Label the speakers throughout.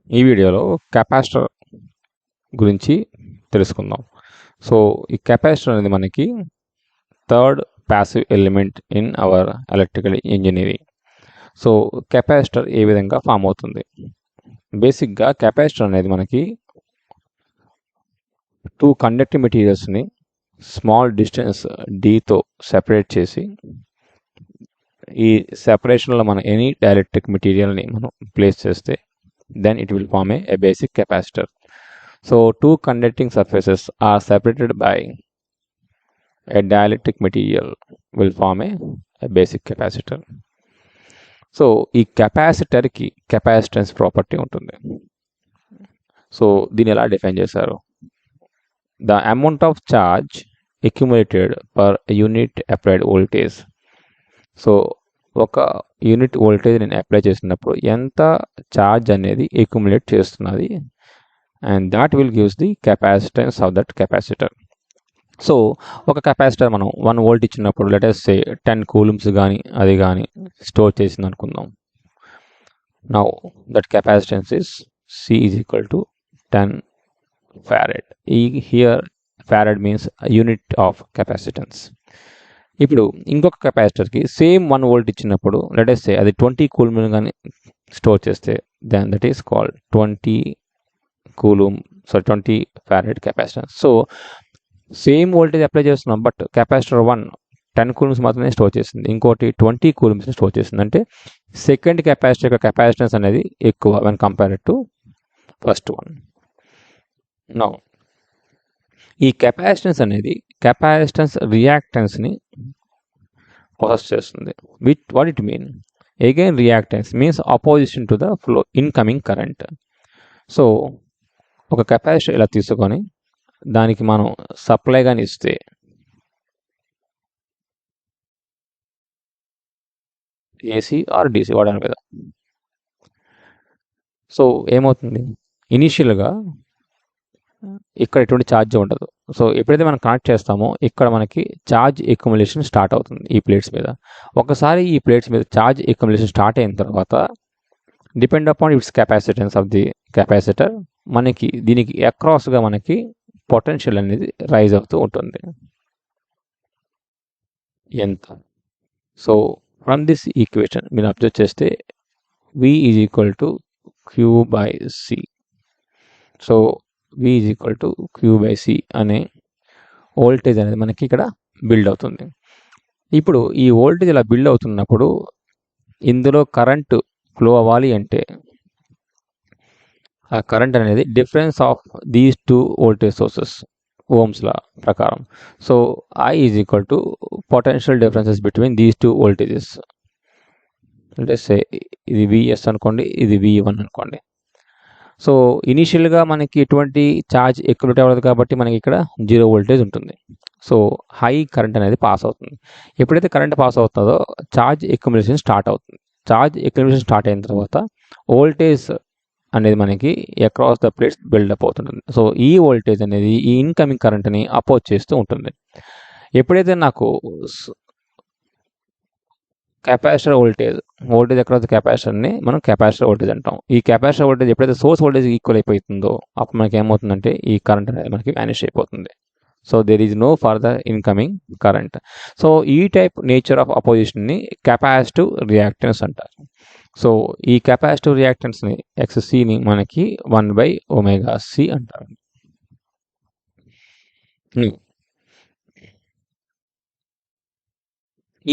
Speaker 1: ఈ వీడియోలో కెపాసిటర్ గురించి తెలుసుకుందాం. సో ఈ కెపాసిటర్ అనేది మనకి third passive element in our electrical engineering. So capacitor ఏ విధంగా ఫామ్ అవుతుంది? బేసిక్గా కెపాసిటర్ అనేది మనకి టూ కండక్టివ్ మెటీరియల్స్ని స్మాల్ డిస్టెన్స్ డీతో సెపరేట్ చేసి, ఈ సెపరేషన్లో మనం ఎనీ డైఎలక్ట్రిక్ మెటీరియల్ని మనం ప్లేస్ చేస్తే then it will form a basic capacitor. So two conducting surfaces are separated by a dielectric material will form a basic capacitor. So ఈ కెపాసిటర్కి capacitance property ఉంటుంది. So దీన్ని ఎలా డిఫైన్ చేశారు? The amount of charge accumulated per unit applied voltage. So ఒక unit voltage నేను apply చేసినప్పుడు ఎంత charge అనేది అక్యుములేట్ చేస్తున్నది, and that will gives the capacitance of that capacitor. So ఒక కెపాసిటర్ మనం 1 వోల్ట్ ఇచ్చినప్పుడు లెట్ us say 10 కూలమ్స్ కానీ అది కానీ స్టోర్ చేసింది అనుకుందాం. Now that capacitance is C is equal to 10 farad. Here farad means unit of capacitance. ఇప్పుడు ఇంకొక కెపాసిటర్కి సేమ్ 1 వోల్ట్ ఇచ్చినప్పుడు లెట్ us say అది 20 కూలమ్ కానీ స్టోర్ చేస్తే then that is called 20 farad capacitance. So same voltage apply చేస్తున్నాం, but capacitor 1 10 coulombs మాత్రమే store చేసింది, ఇంకోటి 20 కూలమ్స్ని స్టోర్ చేసింది. అంటే సెకండ్ కెపాసిటర్ యొక్క కెపాసిటెన్స్ అనేది ఎక్కువ when compared to first one. Now ఈ కెపాసిటెన్స్ అనేది కెపాసిటెన్స్ రియాక్టెన్స్ని ప్రాసెస్ చేస్తుంది. What it mean? Again reactance means opposition to the flow incoming current. So ఒక కెపాసిటర్ ఇలా తీసుకొని దానికి మనం సప్లై కానీ ఇస్తే ఏసీ ఆర్ డీసీ వాడాలి కదా. సో ఏమవుతుంది? ఇనీషియల్గా ఇక్కడ ఎటువంటి ఛార్జ్ ఉండదు. సో ఎప్పుడైతే మనం కనెక్ట్ చేస్తామో ఇక్కడ మనకి ఛార్జ్ అక్యుములేషన్ స్టార్ట్ అవుతుంది ఈ ప్లేట్స్ మీద. ఒకసారి ఈ ప్లేట్స్ మీద ఛార్జ్ అక్యుములేషన్ స్టార్ట్ అయిన తర్వాత depend upon it's capacitance of the capacitor, మనకి దీనికి అక్రాస్గా మనకి పొటెన్షియల్ అనేది రైజ్ అవుతూ ఉంటుంది. ఎంత? సో ఫ్రమ్ దిస్ ఈక్వేషన్ మీరు అబ్జర్వ్ చేస్తే V is equal to Q/C. So V is equal to Q/C అనే వోల్టేజ్ అనేది మనకి ఇక్కడ బిల్డ్ అవుతుంది. ఇప్పుడు ఈ వోల్టేజ్ ఇలా బిల్డ్ అవుతున్నప్పుడు ఇందులో కరెంటు ఫ్లో అవ్వాలి అంటే ఆ కరెంట్ అనేది difference of these two voltage sources Ohm's law ప్రకారం. So I is equal to potential differences between these two voltages. అంటే సే ఇది VS అనుకోండి, ఇది V1 అనుకోండి. సో ఇనీషియల్గా మనకి ఎటువంటి ఛార్జ్ అక్యుములేట్ అవ్వదు కాబట్టి మనకి ఇక్కడ 0 వోల్టేజ్ ఉంటుంది. సో హై కరెంట్ అనేది పాస్ అవుతుంది. ఎప్పుడైతే కరెంట్ పాస్ అవుతుందో ఛార్జ్ అక్యుములేషన్ స్టార్ట్ అవుతుంది. ఛార్జ్ అక్యుములేషన్ స్టార్ట్ అయిన తర్వాత వోల్టేజ్ అనేది మనకి అక్రాస్ ద ప్లేట్స్ బిల్డప్ అవుతుంటుంది. సో ఈ వోల్టేజ్ అనేది ఈ ఇన్కమింగ్ కరెంట్ని అపోజ్ చేస్తూ ఉంటుంది. ఎప్పుడైతే నాకు కెపాసిటర్ వోల్టేజ్ అక్రాస్ ద కెపాసిటర్ని మనం కెపాసిటర్ వోల్టేజ్ అంటాం. ఈ కెపాసిటర్ వోల్టేజ్ ఎప్పుడైతే సోర్స్ వోల్టేజ్ ఈక్వల్ అయిపోతుందో అప్పుడు మనకి ఏమవుతుందంటే ఈ కరెంట్ అనేది మనకి వ్యానిష్ అయిపోతుంది. So there is no further incoming current. So ఈ టైప్ నేచర్ ఆఫ్ అపోజిషన్ని కెపాసిటివ్ రియాక్టెన్స్ అంటారు. సో ఈ కెపాసిటివ్ రియాక్టెన్స్ని XCని మనకి 1/ωc అంటారు.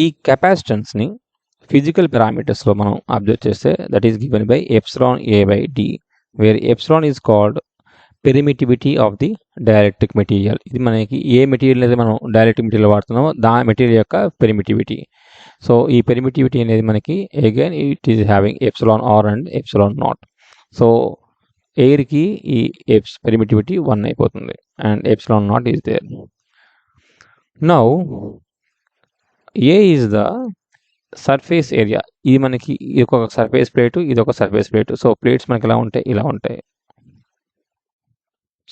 Speaker 1: ఈ కెపాసిటెన్స్ని ఫిజికల్ పారామీటర్స్లో మనం అబ్జర్వ్ చేస్తే that is given by εA/d, where epsilon is called permittivity of the dielectric material. ఇది మనకి ఏ మెటీరియల్ అయితే మనం డైఎలక్ట్రిక్ మెటీరియల్ వాడుతున్నామో దాని మెటీరియల్ యొక్క పెరిమిటివిటీ. సో ఈ పెరిమిటివిటీ అనేది మనకి again it is having εr and ε0. So ఎయిర్కి ఈ పెరిమిటివిటీ 1 అయిపోతుంది and ε0 is there. Now A is the surface area. ఇది మనకి ఇది ఒక సర్ఫేస్ ప్లేటు, ఇది ఒక సర్ఫేస్ ప్లేటు. సో ప్లేట్స్ మనకి ఎలా ఉంటాయి? ఇలా ఉంటాయి.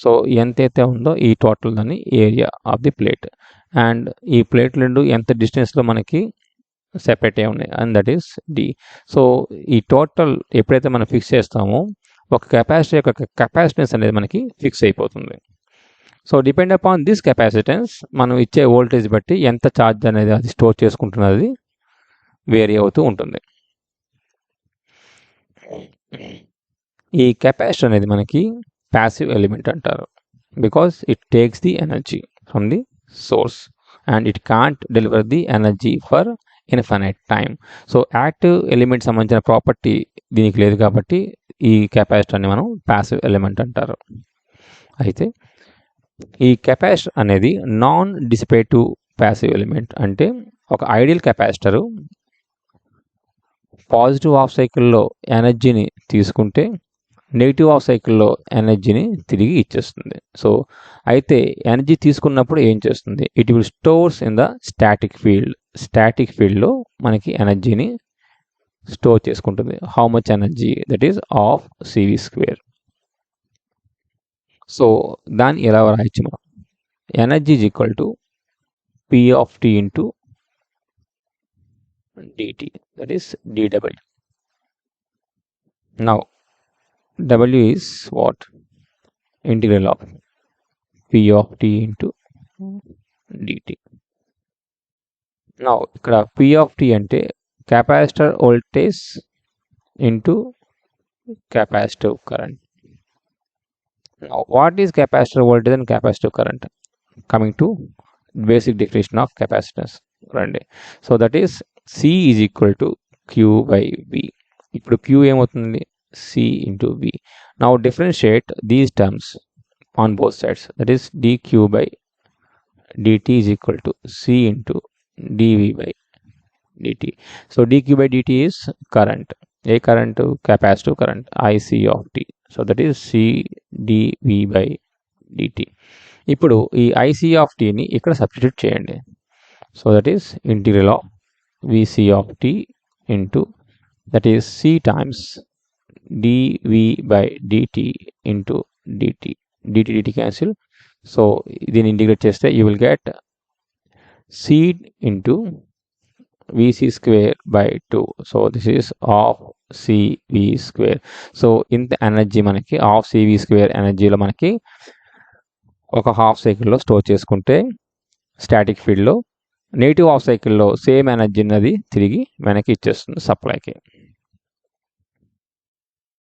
Speaker 1: సో ఎంతైతే ఉందో ఈ టోటల్ దాన్ని area of the plate, and ఈ ప్లేట్ రెండు ఎంత డిస్టెన్స్లో మనకి సెపరేట్ అయి ఉన్నాయి, and that is D. So ఈ టోటల్ ఎప్పుడైతే మనం ఫిక్స్ చేస్తామో ఒక కెపాసిటర్ యొక్క కెపాసిటెన్స్ అనేది మనకి ఫిక్స్ అయిపోతుంది. So depend upon this capacitance మనం ఇచ్చే వోల్టేజ్ బట్టి ఎంత ఛార్జ్ అనేది అది స్టోర్ చేసుకుంటున్నది వేరీ అవుతూ ఉంటుంది. ఈ కెపాసిటర్ అనేది మనకి ప్యాసివ్ ఎలిమెంట్ అంటారు, because it takes the energy from the source and it can't deliver the energy for infinite time. So active element సంబంధించిన ప్రాపర్టీ దీనికి లేదు కాబట్టి ఈ కెపాసిటర్ని మనం ప్యాసివ్ ఎలిమెంట్ అంటారు. అయితే ఈ కెపాసిటర్ అనేది నాన్ డిసిపేటివ్ ప్యాసివ్ ఎలిమెంట్. అంటే ఒక ఐడియల్ కెపాసిటరు పాజిటివ్ హాఫ్ సైకిల్లో ఎనర్జీని తీసుకుంటే నెగిటివ్ హాఫ్ సైకిల్లో ఎనర్జీని తిరిగి ఇచ్చేస్తుంది. సో అయితే ఎనర్జీ తీసుకున్నప్పుడు ఏం చేస్తుంది, it will stores in the static field. Static ఫీల్డ్లో మనకి ఎనర్జీని స్టోర్ చేసుకుంటుంది. How much energy, that is half CV square. So దాన్ని ఎలా రాయొచ్చు మనం, energy is equal to P of T into dt, that is dw. Now w is what, integral of p of t into dt. Now ఇక్కడ p of t అంటే capacitor voltage into capacitive current. Now what is capacitor voltage and capacitive current? Coming to basic definition of capacitance రండి. So that is C is equal to Q by V. ఇప్పుడు Q ఏమవుతుంది, C into V. Now differentiate these terms on both sides, that is dQ by dt is equal to C into dV by dt. So dQ by dt is current. A current, capacitive current IC of t. So that is C dV by dt. ఇప్పుడు ఈ IC of tని ఇక్కడ substitute చేయండి. So that is integral of VC of t into that is C times dV by dt into dt. dt cancel. So దీన్ని integrate చేస్తే you will get C into VC square by 2. So this is half CV square. So ఇంత energy మనకి half CV square ఎనర్జీలో మనకి ఒక half సైకిల్లో store చేసుకుంటే static ఫీల్డ్లో, నెగిటివ్ హాఫ్ సైకిల్లో సేమ్ ఎనర్జీ అనేది తిరిగి వెనక్కి ఇచ్చేస్తుంది సప్లైకి.